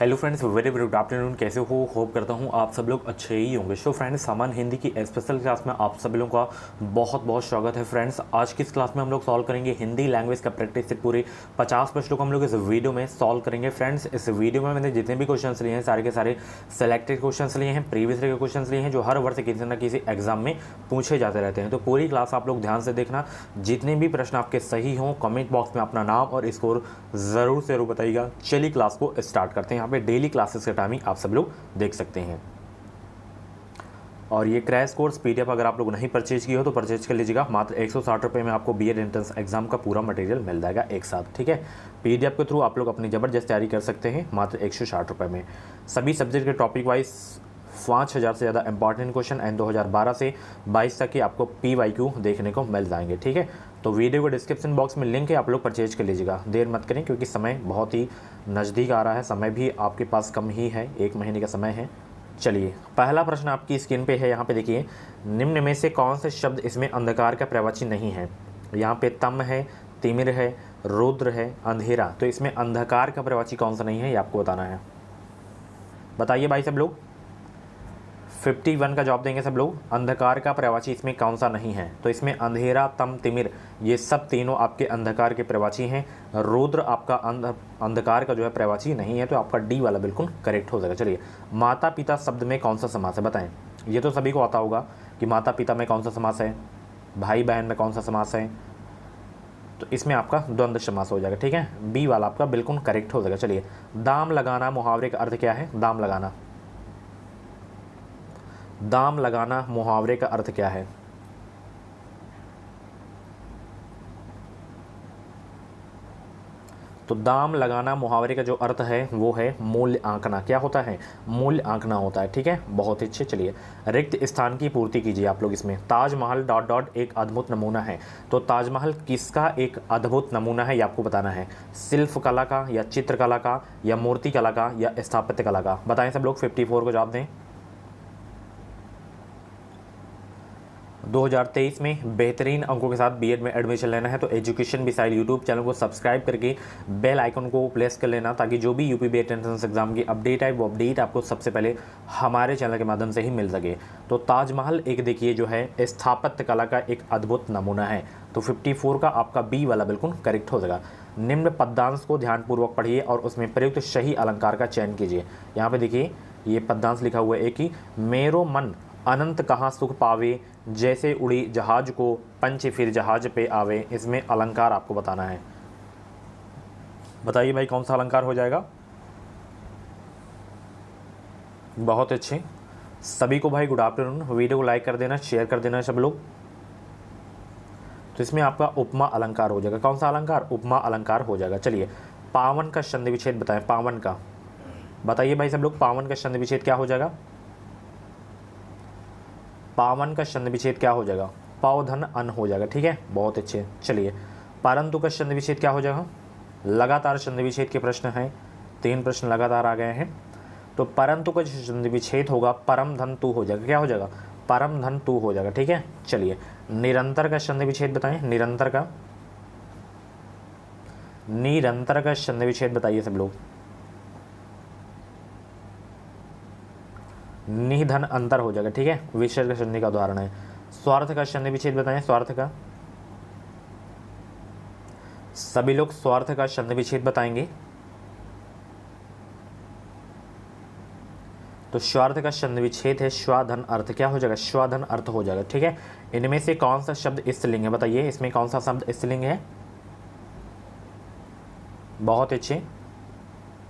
Hello friends, very very good afternoon. कैसे हो? Hope करता हूँ आप सब लोग अच्छे ही होंगे। सो फ्रेंड्स, सामान्य हिंदी की स्पेशल क्लास में आप सभी लोगों का बहुत बहुत स्वागत है। फ्रेंड्स, आज की इस क्लास में हम लोग सॉल्व करेंगे हिंदी लैंग्वेज का प्रैक्टिस से पूरे 50 प्रश्नों को हम लोग इस वीडियो में सॉल्व करेंगे। फ्रेंड्स, इस वीडियो में मैंने जितने भी क्वेश्चन लिए हैं सारे के सारे सेलेक्टेड क्वेश्चन लिए हैं, प्रीवियस ईयर के क्वेश्चन लिए हैं जो हर वर्ष किसी न किसी एग्जाम में पूछे जाते रहते हैं। तो पूरी क्लास आप लोग ध्यान से देखना। जितने भी प्रश्न आपके सही हों कमेंट बॉक्स में अपना नाम और स्कोर ज़रूर से ज़रूर बताइएगा। चलिए क्लास को स्टार्ट करते हैं। यहाँ पे डेली क्लासेस का टाइमिंग आप सब लोग देख सकते हैं। और ये क्रैश कोर्स पीडीएफ अगर आप लोग नहीं परचेज किए हो तो परचेज कर लीजिएगा। मात्र 160 रुपये में आपको बीएड एंट्रेंस एग्जाम का पूरा मटेरियल मिल जाएगा एक साथ। ठीक है, पीडीएफ के थ्रू आप लोग अपनी ज़बरदस्त तैयारी कर सकते हैं मात्र 160 रुपये में। सभी सब्जेक्ट के टॉपिक वाइज 5000 से ज़्यादा इंपॉर्टेंट क्वेश्चन एंड 2012 से 22 तक के आपको PYQ देखने को मिल जाएंगे। ठीक है, तो वीडियो को डिस्क्रिप्शन बॉक्स में लिंक है, आप लोग परचेज कर लीजिएगा। देर मत करें क्योंकि समय बहुत ही नज़दीक आ रहा है। समय भी आपके पास कम ही है, 1 महीने का समय है। चलिए, पहला प्रश्न आपकी स्क्रीन पे है। यहाँ पे देखिए, निम्न में से कौन से शब्द इसमें अंधकार का प्रवाची नहीं है? यहाँ पे तम है, तिमिर है, रुद्र है, अंधेरा। तो इसमें अंधकार का प्रवाची कौन सा नहीं है ये आपको बताना है। बताइए भाई सब लोग, 51 का जवाब देंगे सब लोग। अंधकार का प्रवाची इसमें कौन सा नहीं है? तो इसमें अंधेरा, तम, तिमिर ये सब तीनों आपके अंधकार के प्रवाची हैं। रुद्र आपका अंधकार का जो है प्रवाची नहीं है, तो आपका डी वाला बिल्कुल करेक्ट हो जाएगा। चलिए, माता पिता शब्द में कौन सा समास है बताएं। ये तो सभी को आता होगा कि माता पिता में कौन सा समास है, भाई बहन में कौन सा समास है। तो इसमें आपका द्वंद्व समास हो जाएगा। ठीक है, बी वाला आपका बिल्कुल करेक्ट हो जाएगा। चलिए, दाम लगाना मुहावरे का अर्थ क्या है? दाम लगाना, दाम लगाना मुहावरे का अर्थ क्या है? तो दाम लगाना मुहावरे का जो अर्थ है वो है मूल्य आंकना। क्या होता है? मूल्य आंकना होता है। ठीक है, बहुत ही अच्छे। चलिए, रिक्त स्थान की पूर्ति कीजिए आप लोग इसमें। ताजमहल डॉट डॉट एक अद्भुत नमूना है। तो ताजमहल किसका एक अद्भुत नमूना है ये आपको बताना है। शिल्प कला का, या चित्रकला का, या मूर्ति कला का, या स्थापत्य कला का? बताएं सब लोग, 54 को जवाब दें। 2023 में बेहतरीन अंकों के साथ बीएड में एडमिशन लेना है तो एजुकेशन मिसाइल यूट्यूब चैनल को सब्सक्राइब करके बेल आइकन को प्रेस कर लेना, ताकि जो भी यूपी बीएड एंट्रेंस एग्जाम की अपडेट आए वो अपडेट आपको सबसे पहले हमारे चैनल के माध्यम से ही मिल सके। तो ताजमहल एक देखिए जो है स्थापत्य कला का एक अद्भुत नमूना है। तो 54 का आपका बी वाला बिल्कुल करेक्ट हो जाएगा। निम्न पद्यांश को ध्यानपूर्वक पढ़िए और उसमें प्रयुक्त सही अलंकार का चयन कीजिए। यहाँ पे देखिए, ये पद्यांश लिखा हुआ है एक ही। मेरो मन अनंत कहाँ सुख पावे, जैसे उड़ी जहाज को पंच फिर जहाज पे आवे। इसमें अलंकार आपको बताना है। बताइए भाई, कौन सा अलंकार हो जाएगा? बहुत अच्छे सभी को भाई गुड आफ्टरनून। वीडियो को लाइक कर देना, शेयर कर देना सब लोग। तो इसमें आपका उपमा अलंकार हो जाएगा। कौन सा अलंकार? उपमा अलंकार हो जाएगा। चलिए, पावन का छंद विच्छेद बताएं। पावन का बताइए भाई सब लोग, पावन का छंद विच्छेद क्या हो जाएगा? पावन का छंद विच्छेद क्या हो जाएगा? पावधन अन हो जाएगा। ठीक है, बहुत अच्छे। चलिए, परंतु का छंद विच्छेद क्या हो जाएगा? लगातार छंद विच्छेद के प्रश्न हैं, 3 प्रश्न लगातार आ गए हैं। तो परंतु का जो छंद विच्छेद होगा परम धन तू हो जाएगा। क्या हो जाएगा? परम धन तू हो जाएगा। ठीक है, चलिए, निरंतर का छंद विच्छेद बताएं। निरंतर का, निरंतर का छंद विच्छेद बताइए सब लोग। निधन अंतर हो जाएगा। ठीक है, विसर्ग का संधि का उदाहरण है। स्वार्थ का संधि विच्छेद बताएं। स्वार्थ का, सभी लोग स्वार्थ का संधि विच्छेद बताएंगे। तो स्वार्थ का संधि विच्छेद है स्वाधन अर्थ। क्या हो जाएगा? स्वाधन अर्थ हो जाएगा। ठीक है, इनमें से कौन सा शब्द स्त्रीलिंग है बताइए। इसमें कौन सा शब्द स्त्रीलिंग है? बहुत अच्छे।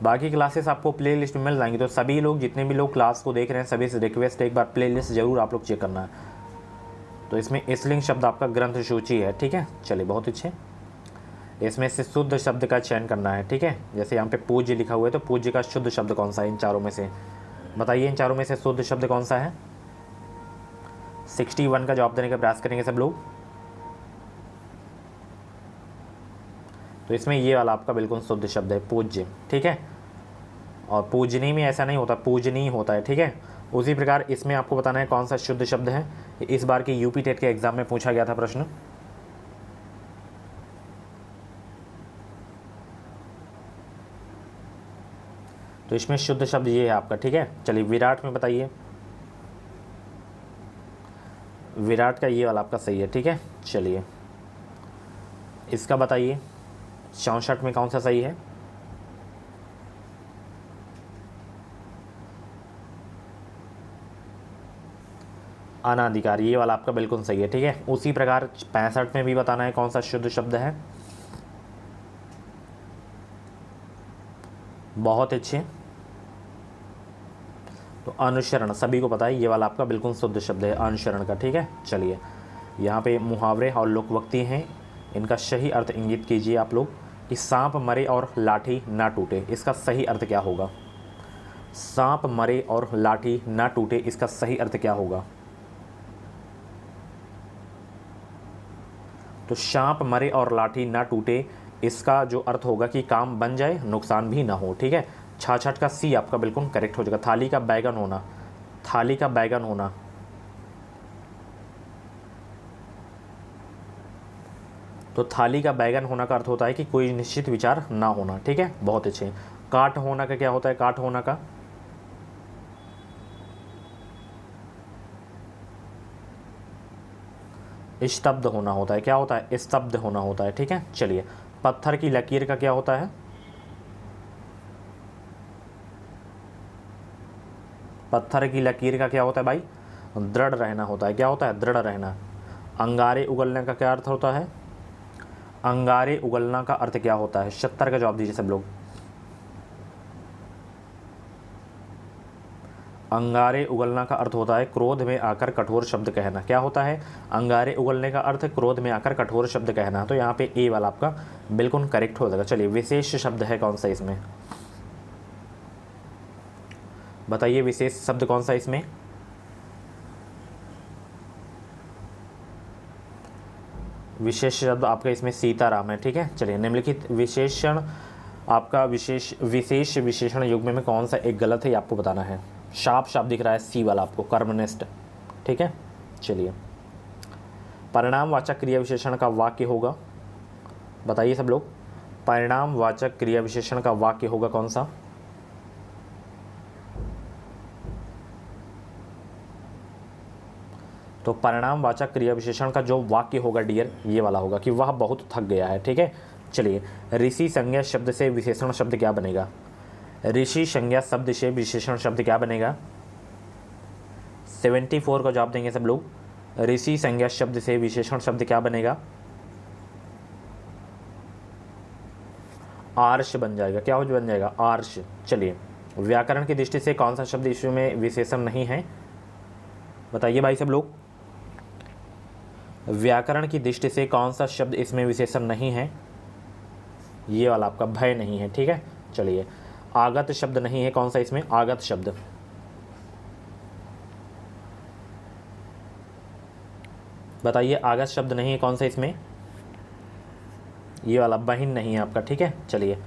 बाकी क्लासेस आपको प्ले लिस्ट में मिल जाएंगी। तो सभी लोग, जितने भी लोग क्लास को देख रहे हैं, सभी से रिक्वेस्ट है एक बार प्ले लिस्ट जरूर आप लोग चेक करना है। तो इसमें स्त्रीलिंग शब्द आपका ग्रंथ सूची है। ठीक है, चलिए, बहुत अच्छे। इसमें से शुद्ध शब्द का चयन करना है। ठीक है, जैसे यहाँ पे पूज्य लिखा हुआ है, तो पूज्य का शुद्ध शब्द कौन सा है इन चारों में से? बताइए, इन चारों में से शुद्ध शब्द कौन सा है? 61 का जवाब देने का प्रयास करेंगे सब लोग। तो इसमें ये वाला आपका बिल्कुल शुद्ध शब्द है, पूज्य। ठीक है, और पूजनी में ऐसा नहीं होता, पूजनी होता है। ठीक है, उसी प्रकार इसमें आपको बताना है कौन सा शुद्ध शब्द है। इस बार की यूपी टेट के एग्जाम में पूछा गया था प्रश्न। तो इसमें शुद्ध शब्द ये है आपका, ठीक है। चलिए विराट में बताइए, विराट का ये वाला आपका सही है, ठीक है। चलिए इसका बताइए 64 में कौन सा सही है। अनाधिकार, ये वाला आपका बिल्कुल सही है, ठीक है। उसी प्रकार 65 में भी बताना है कौन सा शुद्ध शब्द है। बहुत अच्छे, तो अनुसरण सभी को पता है, ये वाला आपका बिल्कुल शुद्ध शब्द है अनुसरण का, ठीक है। चलिए यहाँ पे मुहावरे और लोकवक्ति हैं, इनका सही अर्थ इंगित कीजिए आप लोग कि सांप मरे और लाठी ना टूटे, इसका सही अर्थ क्या होगा। सांप मरे और लाठी ना टूटे, इसका सही अर्थ क्या होगा। तो सांप मरे और लाठी ना टूटे, इसका जो अर्थ होगा कि काम बन जाए, नुकसान भी ना हो, ठीक है। 66 का सी आपका बिल्कुल करेक्ट हो जाएगा। थाली का बैगन होना, थाली का बैगन होना, तो थाली का बैगन होना का अर्थ होता है कि कोई निश्चित विचार ना होना, ठीक है। बहुत अच्छे। काट होना का क्या होता है, काट होना का स्तब्ध होना होता है, क्या होता है, स्तब्ध होना होता है, ठीक है। चलिए पत्थर की लकीर का क्या होता है, पत्थर की लकीर का क्या होता है भाई, दृढ़ रहना होता है, क्या होता है, दृढ़ रहना। अंगारे उगलने का क्या अर्थ होता है, अंगारे उगलना का अर्थ क्या होता है। 70 का जवाब दीजिए सब लोग। अंगारे उगलना का अर्थ होता है क्रोध में आकर कठोर शब्द कहना, क्या होता है, अंगारे उगलने का अर्थ क्रोध में आकर कठोर शब्द कहना। तो यहाँ पे ए वाला आपका बिल्कुल करेक्ट हो जाएगा। चलिए विशेष शब्द है कौन सा इसमें, बताइए विशेष शब्द कौन सा इसमें। विशेष शब्द आपका इसमें सीताराम है, ठीक है। चलिए निम्नलिखित विशेषण आपका विशेष विशेषण युग्म में कौन सा एक गलत है, ये आपको बताना है। शाप शब्द दिख रहा है सी वाला आपको, कर्मनिष्ठ, ठीक है। चलिए परिणामवाचक क्रिया विशेषण का वाक्य होगा, बताइए सब लोग, परिणामवाचक क्रिया विशेषण का वाक्य होगा कौन सा। तो परिणामवाचक क्रिया विशेषण का जो वाक्य होगा डियर, ये वाला होगा कि वह बहुत थक गया है, ठीक है। चलिए ऋषि संज्ञा शब्द से विशेषण शब्द क्या बनेगा, ऋषि संज्ञा शब्द से विशेषण शब्द क्या बनेगा। 74 का जवाब देंगे सब लोग। ऋषि संज्ञा शब्द से विशेषण शब्द क्या बनेगा, आर्ष बन जाएगा, क्या हो बन जाएगा, आर्ष। चलिए व्याकरण की दृष्टि से कौन सा शब्द इसमें विशेषण नहीं है, बताइए भाई सब लोग। व्याकरण की दृष्टि से कौन सा शब्द इसमें विशेषण नहीं है, ये वाला आपका भय नहीं है, ठीक है। चलिए आगत शब्द नहीं है, कौन सा इसमें, आगत शब्द। बताइए आगत शब्द नहीं है कौन सा इसमें, ये वाला बहिन नहीं है आपका, ठीक है। चलिए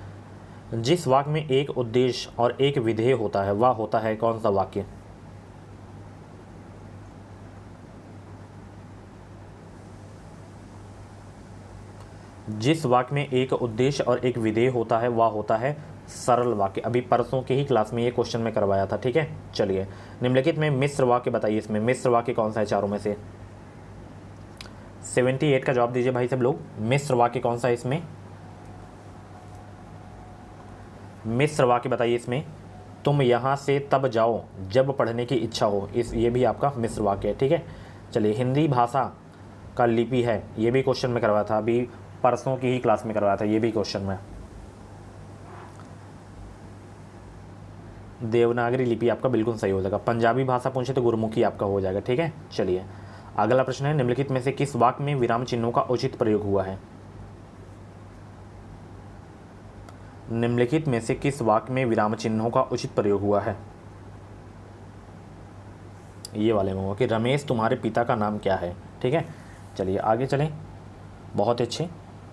जिस वाक्य में एक उद्देश्य और एक विधेय होता है, वह होता है कौन सा वाक्य। जिस वाक्य में एक उद्देश्य और एक विधेय होता है वह होता है सरल वाक्य। अभी परसों के ही क्लास में ये क्वेश्चन में करवाया था, ठीक है। चलिए निम्नलिखित में मिश्र वाक्य बताइए, इसमें मिश्र वाक्य कौन सा है चारों में से। 78 का जवाब दीजिए भाई सब लोग, मिश्र वाक्य कौन सा है इसमें, मिश्र वाक्य बताइए इसमें। तुम यहाँ से तब जाओ जब पढ़ने की इच्छा हो, इस ये भी आपका मिश्र वाक्य है, ठीक है। चलिए हिंदी भाषा का लिपि है, ये भी क्वेश्चन में करवाया था, अभी परसों की ही क्लास में करवाया था, ये भी क्वेश्चन में। देवनागरी लिपि आपका बिल्कुल सही हो जाएगा। पंजाबी भाषा पूछे तो गुरमुखी आपका हो जाएगा, ठीक है। चलिए अगला प्रश्न है, निम्नलिखित में से किस वाक्य में विराम चिन्हों का उचित प्रयोग हुआ है। निम्नलिखित में से किस वाक्य में विराम चिन्हों का उचित प्रयोग हुआ है, ये वाले में होगा कि रमेश तुम्हारे पिता का नाम क्या है, ठीक है। चलिए आगे चलें, बहुत अच्छे।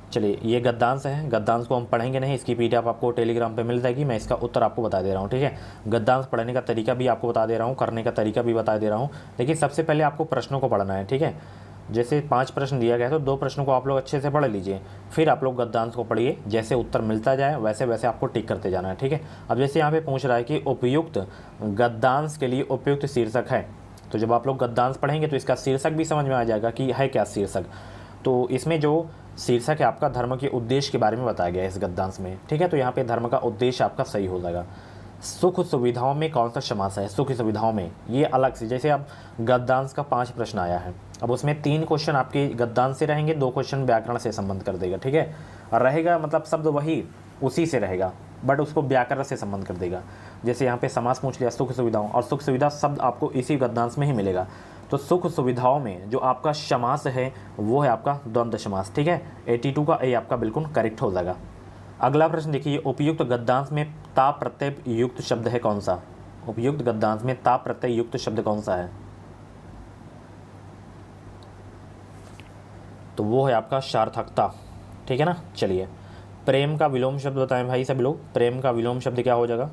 चलिए ये गद्यांश है, गद्यांश को हम पढ़ेंगे नहीं, इसकी पीडीएफ आपको टेलीग्राम पे मिल जाएगी, मैं इसका उत्तर आपको बता दे रहा हूँ, ठीक है। गद्यांश पढ़ने का तरीका भी आपको बता दे रहा हूँ, करने का तरीका भी बता दे रहा हूँ, लेकिन सबसे पहले आपको प्रश्नों को पढ़ना है, ठीक है। जैसे 5 प्रश्न दिया गया है तो 2 प्रश्नों को आप लोग अच्छे से पढ़ लीजिए, फिर आप लोग गद्यांश को पढ़िए, जैसे उत्तर मिलता जाए वैसे वैसे आपको टिक करते जाना है, ठीक है। अब जैसे यहाँ पे पूछ रहा है कि उपयुक्त गद्यांश के लिए उपयुक्त शीर्षक है, तो जब आप लोग गद्यांश पढ़ेंगे तो इसका शीर्षक भी समझ में आ जाएगा कि है क्या शीर्षक। तो इसमें जो शीर्षक है आपका धर्म के उद्देश्य के बारे में बताया गया है इस गद्यांश में, ठीक है। तो यहाँ पे धर्म का उद्देश्य आपका सही हो जाएगा। सुख सुविधाओं में कौन सा समास है? सुख सुविधाओं में, ये अलग से, जैसे अब गद्यांश का 5 प्रश्न आया है, अब उसमें 3 क्वेश्चन आपके गद्यांश से रहेंगे, 2 क्वेश्चन व्याकरण से संबंध कर देगा, ठीक है। और रहेगा मतलब शब्द वही उसी से रहेगा, बट उसको व्याकरण से संबंध कर देगा। जैसे यहाँ पे समास पूछ लिया सुख सुविधाओं, और सुख सुविधा शब्द आपको इसी गद्यांश में ही मिलेगा। तो सुख सुविधाओं में जो आपका समास है वो है आपका द्वंद्व समास, ठीक है। 82 का ए आपका बिल्कुल करेक्ट हो जाएगा। अगला प्रश्न देखिए, उपयुक्त गद्यांश में ता प्रत्यय युक्त शब्द है कौन सा? उपयुक्त गद्यांश में ता प्रत्यय युक्त शब्द कौन सा है? तो वो है आपका सार्थकता, ठीक है ना। चलिए, प्रेम का विलोम शब्द बताएं भाई सभी लोग, प्रेम का विलोम शब्द क्या हो जाएगा?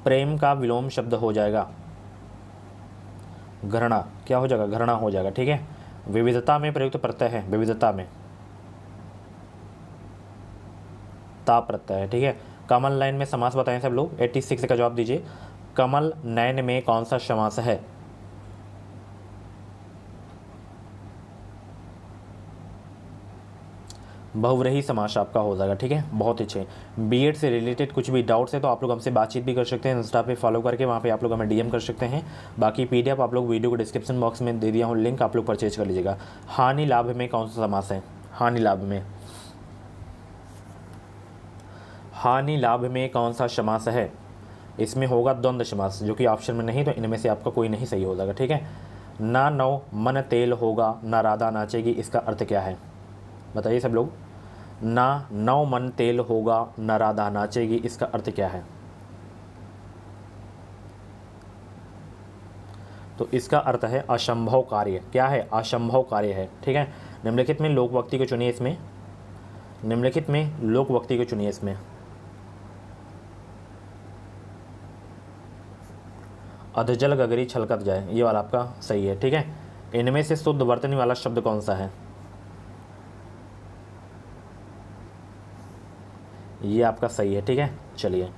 प्रेम का विलोम शब्द हो जाएगा घृणा। क्या हो जाएगा? घृणा हो जाएगा, ठीक है। विविधता में प्रयुक्त प्रत्यय है, विविधता में ता प्रत्यय है, ठीक है। कमल नयन में समास बताएं सब लोग, 86 का जवाब दीजिए। कमल नयन में कौन सा समास है? बहुव्रीहि समास आपका हो जाएगा, ठीक है। बहुत अच्छे। बीएड से रिलेटेड कुछ भी डाउट्स है तो आप लोग हमसे बातचीत भी कर सकते हैं, इंस्टा पे फॉलो करके, वहाँ पे आप लोग हमें डीएम कर सकते हैं। बाकी पीडीएफ आप लोग वीडियो को डिस्क्रिप्शन बॉक्स में दे दिया हूँ लिंक, आप लोग परचेज कर लीजिएगा। हानि लाभ में कौन सा समास है? हानि लाभ में, हानि लाभ में कौन सा समास है? इसमें होगा द्वंद्व समास, जो कि ऑप्शन में नहीं, तो इनमें से आपका कोई नहीं सही हो जाएगा, ठीक है। ना नौ मन तेल होगा ना राधा नाचेगी, इसका अर्थ क्या है? बताइए सब लोग। ना नौ मन तेल होगा ना राधा नाचेगी, इसका अर्थ क्या है? तो इसका अर्थ है असंभव कार्य। क्या है? असंभव कार्य है, ठीक है। निम्नलिखित में लोकवक्ति को चुनिए, इसमें निम्नलिखित में लोकवक्ति को चुनिए। इसमें अधजल गगरी छलकत जाए, ये वाला आपका सही है, ठीक है। इनमें से शुद्ध वर्तनी वाला शब्द कौन सा है? ये आपका सही है, ठीक है। चलिए,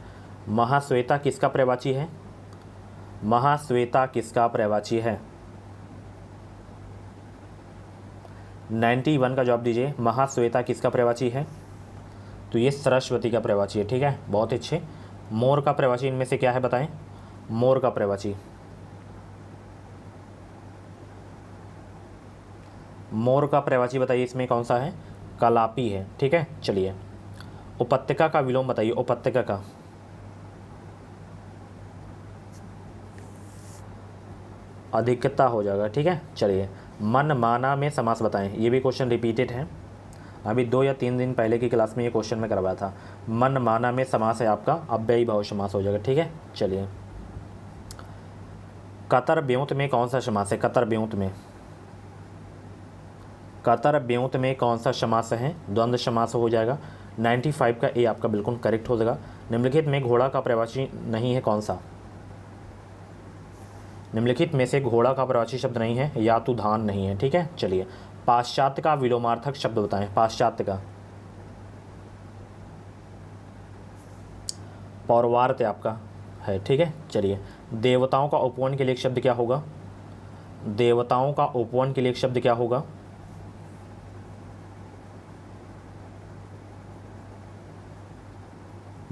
महाश्वेता किसका प्रवाची है? महाश्वेता किसका प्रवाची है? 91 का जवाब दीजिए। महाश्वेता किसका प्रवाची है? तो ये सरस्वती का प्रवाची है, ठीक है। बहुत अच्छे। मोर का प्रवाची इनमें से क्या है बताएं? मोर का प्रवाची, मोर का प्रवाची बताइए इसमें कौन सा है? कलापी है, ठीक है। चलिए, उपत्यका का विलोम बताइए, उपत्यका का। अधिकता हो जाएगा, ठीक है। चलिए, मन माना में समास बताएं, ये भी क्वेश्चन रिपीटेड है, अभी 2 या 3 दिन पहले की क्लास में ये क्वेश्चन में करवाया था। मन माना में समास है आपका अव्ययी भाव समास हो जाएगा, ठीक है। चलिए, कतर ब्योंत में कौन सा समास है? कतर ब्योंत में, कतर ब्योंत में कौन सा समास है? द्वंद्व समास हो जाएगा। 95 का ए आपका बिल्कुल करेक्ट हो जाएगा। निम्नलिखित में घोड़ा का प्रवाची नहीं है कौन सा? निम्नलिखित में से घोड़ा का प्रवाची शब्द नहीं है, यातुधान नहीं है, ठीक है। चलिए, पाश्चात्य का विलोमार्थक शब्द बताएं। पाश्चात्य का, पौर्वार्त आपका है, ठीक है। चलिए, देवताओं का उपवन के लिए एक शब्द क्या होगा? देवताओं का उपवन के लिए एक शब्द क्या होगा?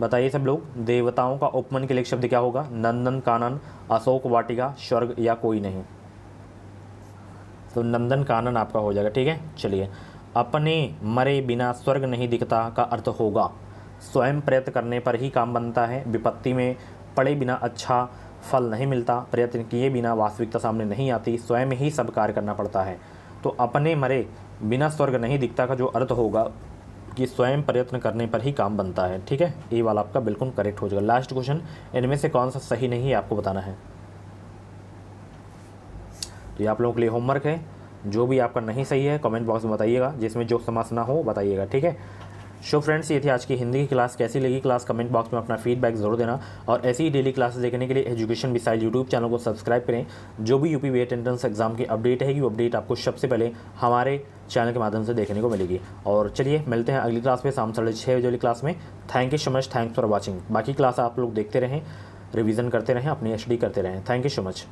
बताइए सब लोग, देवताओं का उपवन के लिए एक शब्द क्या होगा? नंदन कानन, अशोक वाटिका, स्वर्ग या कोई नहीं। तो नंदन कानन आपका हो जाएगा, ठीक है। चलिए, अपने मरे बिना स्वर्ग नहीं दिखता का अर्थ होगा स्वयं प्रयत्न करने पर ही काम बनता है, विपत्ति में पड़े बिना अच्छा फल नहीं मिलता, प्रयत्न किए बिना वास्तविकता सामने नहीं आती, स्वयं ही सब कार्य करना पड़ता है। तो अपने मरे बिना स्वर्ग नहीं दिखता का जो अर्थ होगा कि स्वयं प्रयत्न करने पर ही काम बनता है, ठीक है। ये वाला आपका बिल्कुल करेक्ट हो जाएगा। लास्ट क्वेश्चन, इनमें से कौन सा सही नहीं है आपको बताना है। तो ये आप लोगों के लिए होमवर्क है, जो भी आपका नहीं सही है कमेंट बॉक्स में बताइएगा, जिसमें जो समास ना हो बताइएगा, ठीक है। सो फ्रेंड्स, ये थी आज की हिंदी की क्लास। कैसी लगी क्लास कमेंट बॉक्स में अपना फीडबैक जरूर देना, और ऐसी ही डेली क्लासेस देखने के लिए एजुकेशन मिसाइल यूट्यूब चैनल को सब्सक्राइब करें। जो भी यूपी वेट एंट्रेंस एग्जाम की अपडेट है वो अपडेट आपको सबसे पहले हमारे चैनल के माध्यम से देखने को मिलेगी। और चलिए मिलते हैं अगली क्लास में शाम 6:30 बजे वाली क्लास में। Thank you so much, thanks for watching. बाकी क्लास आप लोग देखते रहें, रिवीजन करते रहें, अपनी एचडी करते रहें। Thank you so much.